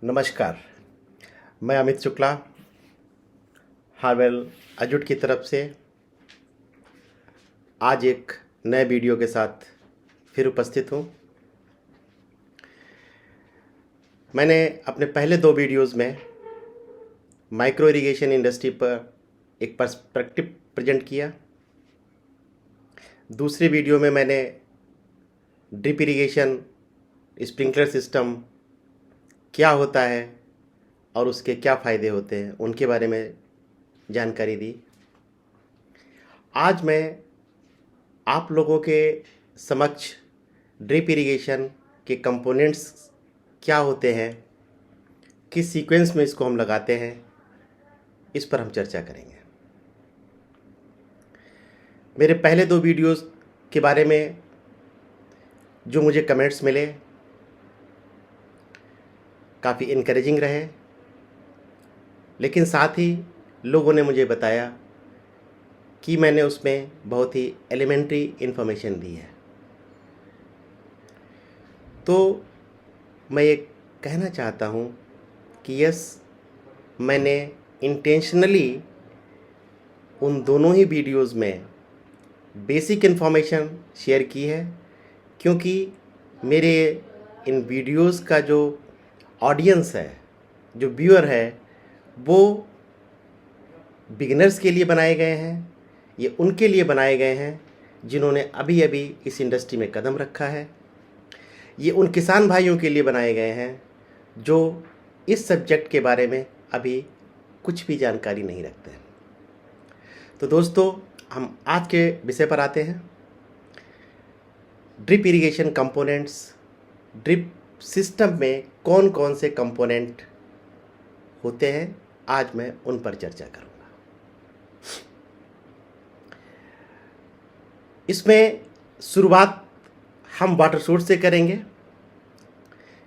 नमस्कार। मैं अमित शुक्ला हार्वेल अजूट की तरफ से आज एक नए वीडियो के साथ फिर उपस्थित हूँ। मैंने अपने पहले 2 वीडियोज़ में माइक्रो इरिगेशन इंडस्ट्री पर एक पर्सपेक्टिव प्रेजेंट किया। दूसरे वीडियो में मैंने ड्रिप इरिगेशन स्प्रिंकलर सिस्टम क्या होता है और उसके क्या फ़ायदे होते हैं उनके बारे में जानकारी दी। आज मैं आप लोगों के समक्ष ड्रिप इरिगेशन के कंपोनेंट्स क्या होते हैं, किस सीक्वेंस में इसको हम लगाते हैं, इस पर हम चर्चा करेंगे। मेरे पहले 2 वीडियोस के बारे में जो मुझे कमेंट्स मिले काफ़ी इनकरेजिंग रहे, लेकिन साथ ही लोगों ने मुझे बताया कि मैंने उसमें बहुत ही एलिमेंट्री इन्फॉर्मेशन दी है। तो मैं ये कहना चाहता हूँ कि यस, मैंने इंटेंशनली उन दोनों ही वीडियोज़ में बेसिक इन्फॉर्मेशन शेयर की है, क्योंकि मेरे इन वीडियोज़ का जो ऑडियंस है, जो व्यूअर है, वो बिगिनर्स के लिए बनाए गए हैं। ये उनके लिए बनाए गए हैं जिन्होंने अभी अभी इस इंडस्ट्री में कदम रखा है। ये उन किसान भाइयों के लिए बनाए गए हैं जो इस सब्जेक्ट के बारे में अभी कुछ भी जानकारी नहीं रखते हैं। तो दोस्तों, हम आज के विषय पर आते हैं। Drip irrigation components, drip system में कौन कौन से कंपोनेंट होते हैं, आज मैं उन पर चर्चा करूंगा। इसमें शुरुआत हम वाटर सोर्स से करेंगे,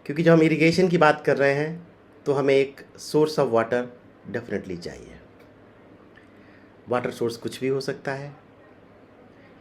क्योंकि जब हम इरिगेशन की बात कर रहे हैं तो हमें एक सोर्स ऑफ वाटर डेफिनेटली चाहिए। वाटर सोर्स कुछ भी हो सकता है।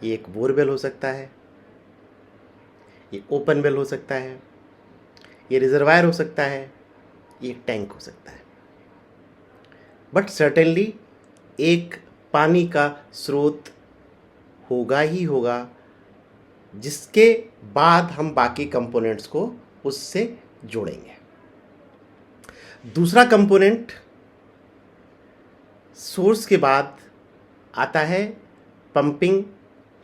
ये एक बोरवेल हो सकता है, ये ओपन वेल हो सकता है, ये रिजर्वायर हो सकता है, ये टैंक हो सकता है। बट सर्टेनली एक पानी का स्रोत होगा ही होगा, जिसके बाद हम बाकी कंपोनेंट्स को उससे जोड़ेंगे। दूसरा कंपोनेंट सोर्स के बाद आता है पंपिंग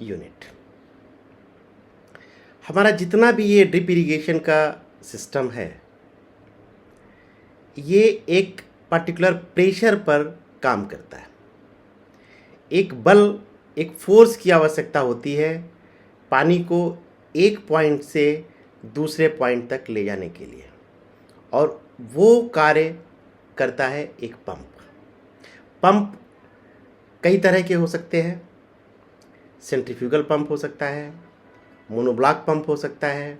यूनिट। हमारा जितना भी ये ड्रिप इरिगेशन का सिस्टम है, ये एक पर्टिकुलर प्रेशर पर काम करता है। एक बल, एक फोर्स की आवश्यकता होती है पानी को एक पॉइंट से दूसरे पॉइंट तक ले जाने के लिए, और वो कार्य करता है एक पंप। पंप कई तरह के हो सकते हैं। सेंट्रीफ्यूगल पंप हो सकता है, मोनोब्लॉक पंप हो सकता है।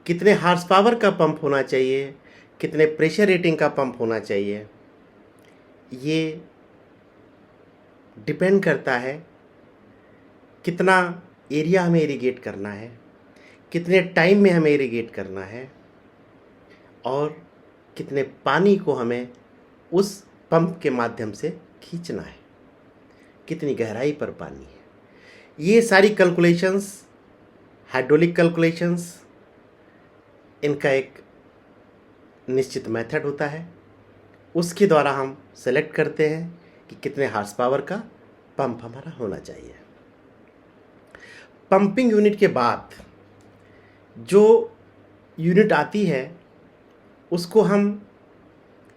कितने हार्स पावर का पंप होना चाहिए, कितने प्रेशर रेटिंग का पंप होना चाहिए, ये डिपेंड करता है कितना एरिया हमें इरिगेट करना है, कितने टाइम में हमें इरिगेट करना है, और कितने पानी को हमें उस पंप के माध्यम से खींचना है, कितनी गहराई पर पानी है। ये सारी कैलकुलेशंस, हाइड्रोलिक कैलकुलेशंस, इनका एक निश्चित मेथड होता है। उसके द्वारा हम सेलेक्ट करते हैं कि कितने हार्स पावर का पंप हमारा होना चाहिए। पंपिंग यूनिट के बाद जो यूनिट आती है उसको हम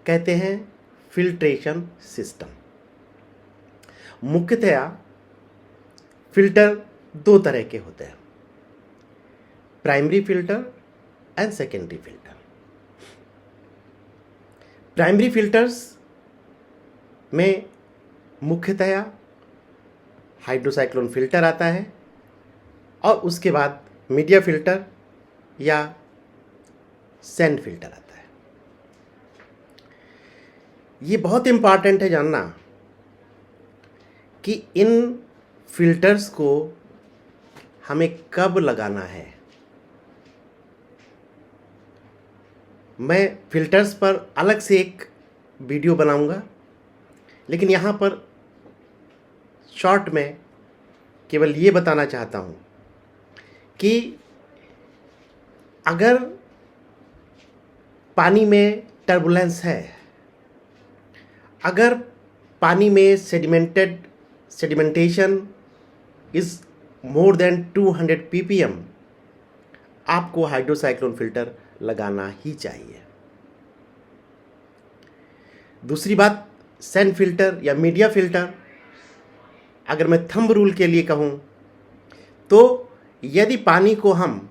कहते हैं फिल्ट्रेशन सिस्टम। मुख्यतया फिल्टर 2 तरह के होते हैं, primary filter and secondary filter. Primary filters में मुख्यतया हाइड्रोसाइक्लोन फिल्टर आता है, और उसके बाद मीडिया फिल्टर या सैंड फिल्टर आता है। ये बहुत इम्पॉर्टेंट है जानना कि इन फिल्टर्स को हमें कब लगाना है। मैं फ़िल्टर्स पर अलग से एक वीडियो बनाऊंगा, लेकिन यहाँ पर शॉर्ट में केवल ये बताना चाहता हूँ कि अगर पानी में टर्बुलेंस है, अगर पानी में sedimentation is more than 200 ppm, आपको हाइड्रोसाइक्लोन फ़िल्टर लगाना ही चाहिए। दूसरी बात, सैंड फ़िल्टर या मीडिया फ़िल्टर, अगर मैं थंब रूल के लिए कहूँ तो यदि पानी को हम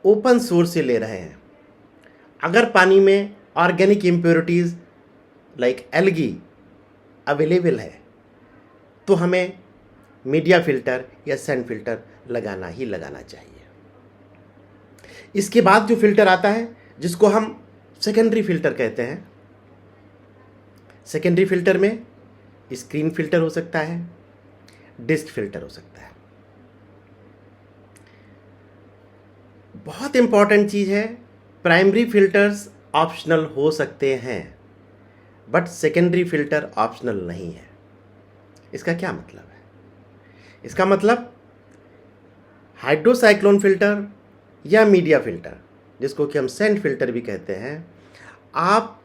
ओपन सोर्स से ले रहे हैं, अगर पानी में organic impurities like algae available है, तो हमें मीडिया फ़िल्टर या सैंड फ़िल्टर लगाना ही लगाना चाहिए। इसके बाद जो फ़िल्टर आता है जिसको हम सेकेंडरी फ़िल्टर कहते हैं, सेकेंडरी फ़िल्टर में स्क्रीन फ़िल्टर हो सकता है, डिस्क फ़िल्टर हो सकता है। बहुत इम्पॉर्टेंट चीज़ है, प्राइमरी फ़िल्टर्स ऑप्शनल हो सकते हैं बट सेकेंडरी फ़िल्टर ऑप्शनल नहीं है। इसका क्या मतलब है? इसका मतलब हाइड्रोसाइक्लोन फ़िल्टर या मीडिया फ़िल्टर, जिसको कि हम सैंड फ़िल्टर भी कहते हैं, आप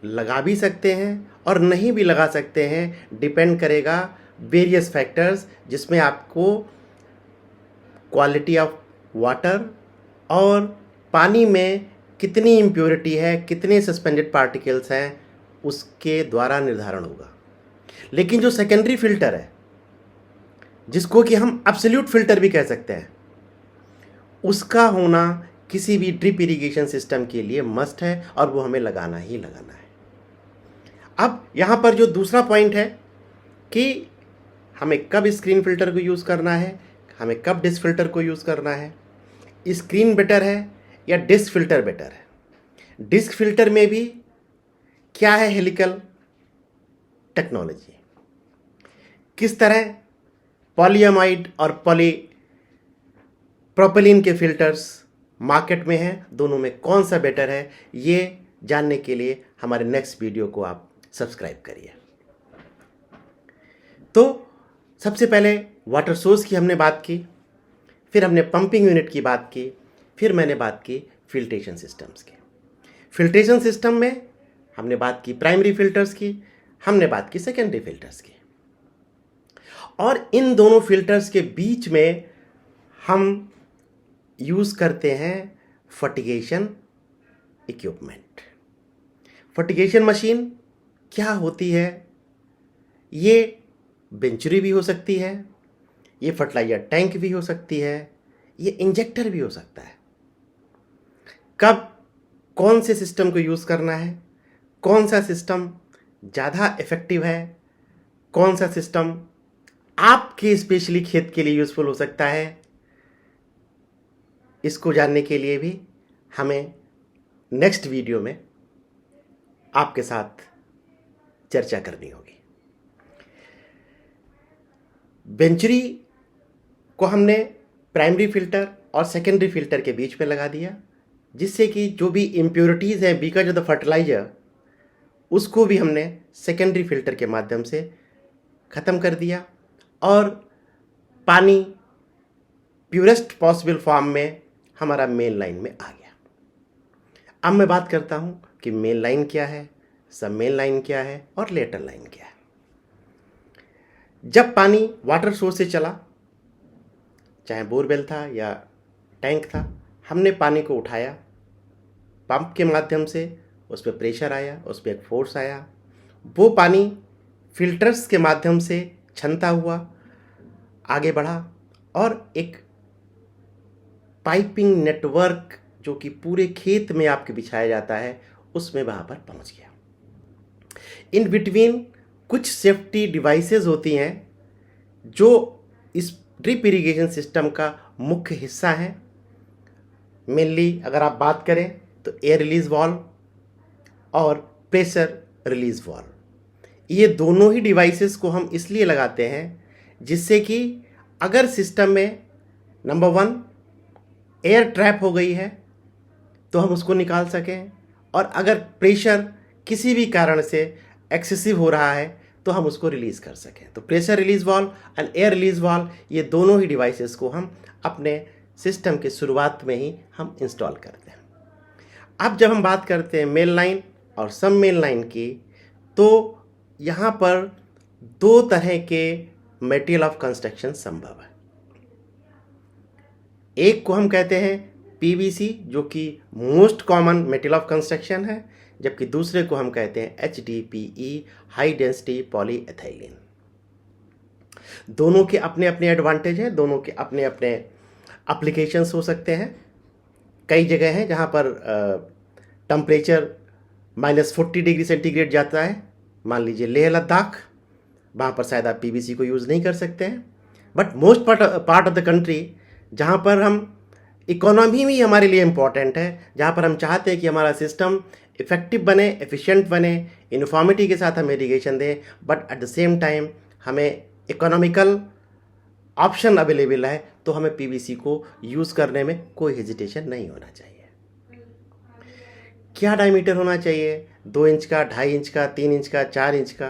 लगा भी सकते हैं और नहीं भी लगा सकते हैं। डिपेंड करेगा वेरियस फैक्टर्स, जिसमें आपको क्वालिटी ऑफ वाटर और पानी में कितनी इम्प्योरिटी है, कितने सस्पेंडेड पार्टिकल्स हैं, उसके द्वारा निर्धारण होगा। लेकिन जो सेकेंडरी फ़िल्टर है, जिसको कि हम एब्सोल्यूट फ़िल्टर भी कह सकते हैं, उसका होना किसी भी ड्रिप इरिगेशन सिस्टम के लिए मस्ट है और वो हमें लगाना ही लगाना है। अब यहाँ पर जो दूसरा पॉइंट है कि हमें कब स्क्रीन फ़िल्टर को यूज़ करना है, हमें कब डिस्क फ़िल्टर को यूज़ करना है, स्क्रीन बेटर है या डिस्क फ़िल्टर बेटर है। डिस्क फ़िल्टर में भी क्या है हेलिकल टेक्नोलॉजी, किस तरह पॉलीअमाइड और प्रोपिलीन के फ़िल्टर्स मार्केट में हैं, दोनों में कौन सा बेटर है, ये जानने के लिए हमारे नेक्स्ट वीडियो को आप सब्सक्राइब करिए। तो सबसे पहले वाटर सोर्स की हमने बात की, फिर हमने पंपिंग यूनिट की बात की, फिर मैंने बात की फिल्ट्रेशन सिस्टम्स की। फिल्ट्रेशन सिस्टम में हमने बात की प्राइमरी फ़िल्टर्स की, हमने बात की सेकेंडरी फ़िल्टर्स की, और इन दोनों फ़िल्टर्स के बीच में हम यूज़ करते हैं फर्टिगेशन इक्विपमेंट। फर्टिगेशन मशीन क्या होती है? ये बेंचुरी भी हो सकती है, ये फर्टिलाइजर टैंक भी हो सकती है, ये इंजेक्टर भी हो सकता है। कब कौन से सिस्टम को यूज़ करना है, कौन सा सिस्टम ज़्यादा इफ़ेक्टिव है, कौन सा सिस्टम आपके स्पेशली खेत के लिए यूज़फुल हो सकता है, इसको जानने के लिए भी हमें नेक्स्ट वीडियो में आपके साथ चर्चा करनी होगी। बेंचुरी को हमने प्राइमरी फ़िल्टर और सेकेंडरी फ़िल्टर के बीच में लगा दिया, जिससे कि जो भी इम्प्योरिटीज़ हैं बिकॉज ऑफ द फर्टिलाइज़र, उसको भी हमने सेकेंडरी फ़िल्टर के माध्यम से ख़त्म कर दिया और पानी प्योरेस्ट पॉसिबल फॉर्म में हमारा मेन लाइन में आ गया। अब मैं बात करता हूँ कि मेन लाइन क्या है, सब मेन लाइन क्या है और लेटर लाइन क्या है। जब पानी वाटर सोर्स से चला, चाहे बोरवेल था या टैंक था, हमने पानी को उठाया, पंप के माध्यम से उस पर प्रेशर आया, उस पर एक फोर्स आया, वो पानी फिल्टर्स के माध्यम से छनता हुआ आगे बढ़ा और एक पाइपिंग नेटवर्क जो कि पूरे खेत में आपके बिछाया जाता है, उसमें वहाँ पर पहुँच गया। इन बिटवीन कुछ सेफ्टी डिवाइसेस होती हैं जो इस ड्रिप इरिगेशन सिस्टम का मुख्य हिस्सा है। मेनली अगर आप बात करें तो एयर रिलीज वाल्व और प्रेशर रिलीज वाल्व, ये दोनों ही डिवाइसेस को हम इसलिए लगाते हैं जिससे कि अगर सिस्टम में नंबर 1 एयर ट्रैप हो गई है तो हम उसको निकाल सकें, और अगर प्रेशर किसी भी कारण से एक्सेसिव हो रहा है तो हम उसको रिलीज़ कर सकें। तो pressure release valve and air release valve, ये दोनों ही डिवाइसेस को हम अपने सिस्टम के शुरुआत में ही हम इंस्टॉल करते हैं। अब जब हम बात करते हैं मेन लाइन और सब मेन लाइन की, तो यहाँ पर दो तरह के मटेरियल ऑफ कंस्ट्रक्शन संभव है। एक को हम कहते हैं पीवीसी, जो कि most common material of construction है, जबकि दूसरे को हम कहते हैं HDPE, हाई डेंसिटी पॉलीएथिलीन। दोनों के अपने अपने एडवांटेज हैं, दोनों के अपने अपने एप्लीकेशंस हो सकते हैं। कई जगह हैं जहाँ पर टेम्परेचर -40 डिग्री सेंटीग्रेड जाता है, मान लीजिए लेह लद्दाख, वहाँ पर शायद आप पीवीसी को यूज़ नहीं कर सकते हैं। But most part of the country जहाँ पर हम इकोनॉमी भी हमारे लिए इम्पॉर्टेंट है, जहाँ पर हम चाहते हैं कि हमारा सिस्टम इफ़ेक्टिव बने, एफिशिएंट बने, यूनिफॉर्मिटी के साथ हम इरीगेशन दें, but at the same time हमें इकोनॉमिकल ऑप्शन अवेलेबल है, तो हमें पीवीसी को यूज़ करने में कोई हेजिटेशन नहीं होना चाहिए। क्या डायमीटर होना चाहिए? 2 इंच का, 2.5 इंच का, 3 इंच का, 4 इंच का?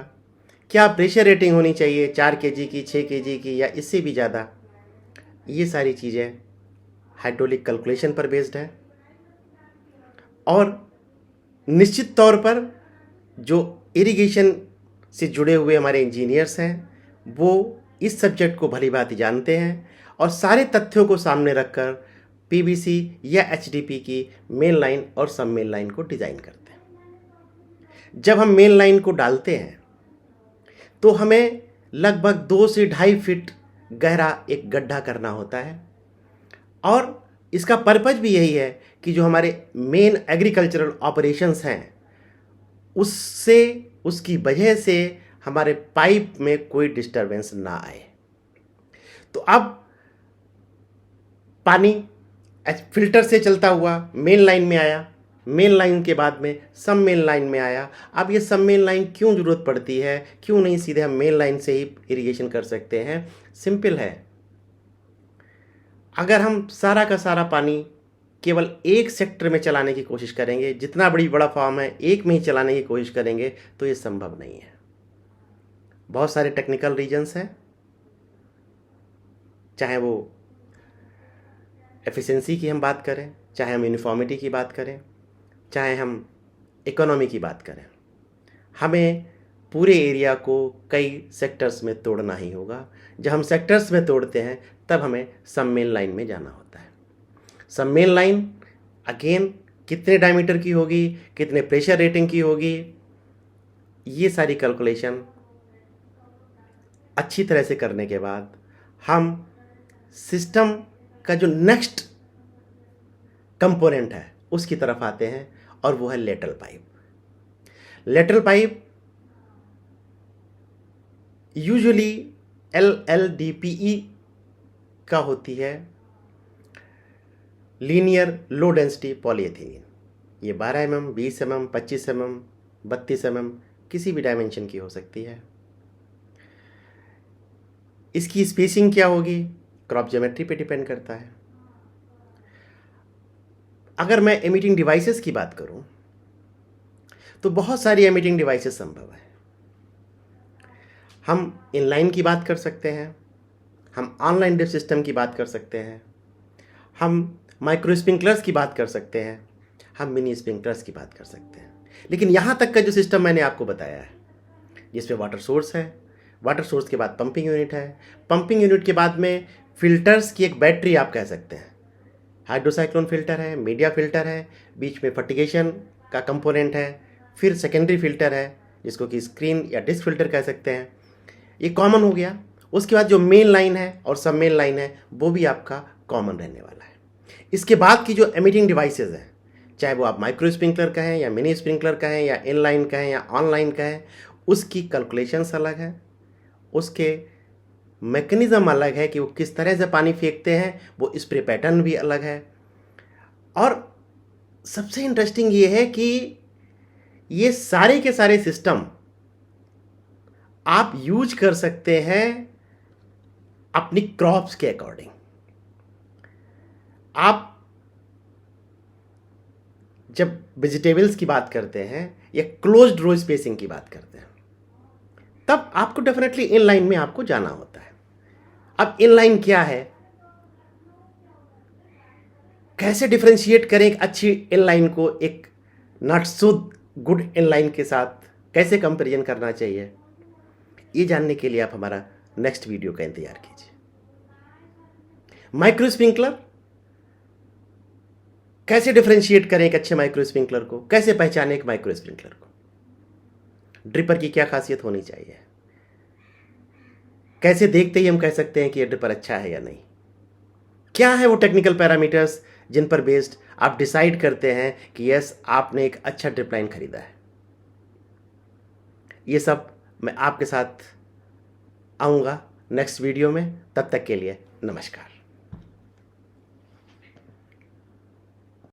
क्या प्रेशर रेटिंग होनी चाहिए 4 kg की, 6 kg की, या इससे भी ज़्यादा? ये सारी चीज़ें हाइड्रोलिक कैलकुलेशन पर बेस्ड है, और निश्चित तौर पर जो इरिगेशन से जुड़े हुए हमारे इंजीनियर्स हैं वो इस सब्जेक्ट को भली भांति जानते हैं और सारे तथ्यों को सामने रखकर पीवीसी या एचडीपी की मेन लाइन और सब मेन लाइन को डिज़ाइन करते हैं। जब हम मेन लाइन को डालते हैं तो हमें लगभग 2 से 2.5 फीट गहरा एक गड्ढा करना होता है, और इसका पर्पज भी यही है कि जो हमारे मेन एग्रीकल्चरल ऑपरेशंस हैं उससे, उसकी वजह से हमारे पाइप में कोई डिस्टरबेंस ना आए। तो अब पानी फिल्टर से चलता हुआ मेन लाइन में आया, मेन लाइन के बाद में सब मेन लाइन में आया। अब ये सब मेन लाइन क्यों ज़रूरत पड़ती है, क्यों नहीं सीधे हम मेन लाइन से ही इरिगेशन कर सकते हैं? सिंपल है, अगर हम सारा का सारा पानी केवल एक सेक्टर में चलाने की कोशिश करेंगे, जितना बड़ा फार्म है एक में ही चलाने की कोशिश करेंगे, तो ये संभव नहीं है। बहुत सारे टेक्निकल रीजंस हैं, चाहे वो एफिशिएंसी की हम बात करें, चाहे हम यूनिफॉर्मिटी की बात करें, चाहे हम इकोनॉमी की बात करें, हमें पूरे एरिया को कई सेक्टर्स में तोड़ना ही होगा। जब हम सेक्टर्स में तोड़ते हैं तब हमें सब मेन लाइन में जाना होता है। सब मेन लाइन अगेन कितने डायमीटर की होगी, कितने प्रेशर रेटिंग की होगी, ये सारी कैलकुलेशन अच्छी तरह से करने के बाद हम सिस्टम का जो नेक्स्ट कंपोनेंट है उसकी तरफ आते हैं, और वो है lateral pipe. Lateral pipe usually LLDPE का होती है, लीनियर लो डेंसिटी पॉलीएथिलीन। ये 12 mm, 20 mm, 25 mm, 32 mm किसी भी डायमेंशन की हो सकती है। इसकी स्पेसिंग क्या होगी क्रॉप ज्योमेट्री पे डिपेंड करता है। अगर मैं एमिटिंग डिवाइसेस की बात करूं तो बहुत सारी एमिटिंग डिवाइसेस संभव है। हम इनलाइन की बात कर सकते हैं, हम ऑनलाइन ड्रिप सिस्टम की बात कर सकते हैं, हम माइक्रो स्प्रिंकलर्स की बात कर सकते हैं, हम मिनी स्प्रिंकलर्स की बात कर सकते हैं। लेकिन यहाँ तक का जो सिस्टम मैंने आपको बताया है, जिसमें वाटर सोर्स है, वाटर सोर्स के बाद पंपिंग यूनिट है, पंपिंग यूनिट के बाद में फिल्टर्स की एक बैटरी आप कह सकते हैं। हाइड्रोसाइक्लोन फिल्टर है, मीडिया फिल्टर है, बीच में फर्टिगेशन का कंपोनेंट है, फिर सेकेंडरी फिल्टर है जिसको कि स्क्रीन या डिस्क फिल्टर कह सकते हैं। ये कॉमन हो गया। उसके बाद जो मेन लाइन है और सब मेन लाइन है वो भी आपका कॉमन रहने वाला है। इसके बाद की जो एमिटिंग डिवाइसेस हैं, चाहे वो आप माइक्रो स्प्रिंकलर कहें या मिनी स्प्रिंकलर कहें या इनलाइन कहें या ऑनलाइन कहें, उसकी कैलकुलेशंस अलग है, उसके मैकेनिज़्म अलग है कि वो किस तरह से पानी फेंकते हैं, वो स्प्रे पैटर्न भी अलग है। और सबसे इंटरेस्टिंग ये है कि ये सारे के सारे सिस्टम आप यूज कर सकते हैं अपनी क्रॉप्स के अकॉर्डिंग। आप जब वेजिटेबल्स की बात करते हैं या क्लोज्ड रो स्पेसिंग की बात करते हैं, तब आपको डेफिनेटली इनलाइन में आपको जाना होता है। अब इनलाइन क्या है, कैसे डिफरेंशिएट करें एक अच्छी इनलाइन को एक नॉट सो गुड इनलाइन के साथ, कैसे कंपैरिजन करना चाहिए, ये जानने के लिए आप हमारा नेक्स्ट वीडियो का इंतजार कीजिए। माइक्रो स्प्रिंकलर, कैसे डिफरेंशिएट करें एक अच्छे माइक्रो स्प्रिंकलर को, कैसे पहचानें एक माइक्रो स्प्रिंकलर को, ड्रिपर की क्या खासियत होनी चाहिए, कैसे देखते ही हम कह सकते हैं कि ये ड्रिपर अच्छा है या नहीं, क्या है वो टेक्निकल पैरामीटर्स जिन पर बेस्ड आप डिसाइड करते हैं कि यस आपने एक अच्छा ड्रिप लाइन खरीदा है। ये सब मैं आपके साथ आऊँगा नेक्स्ट वीडियो में। तब तक के लिए नमस्कार।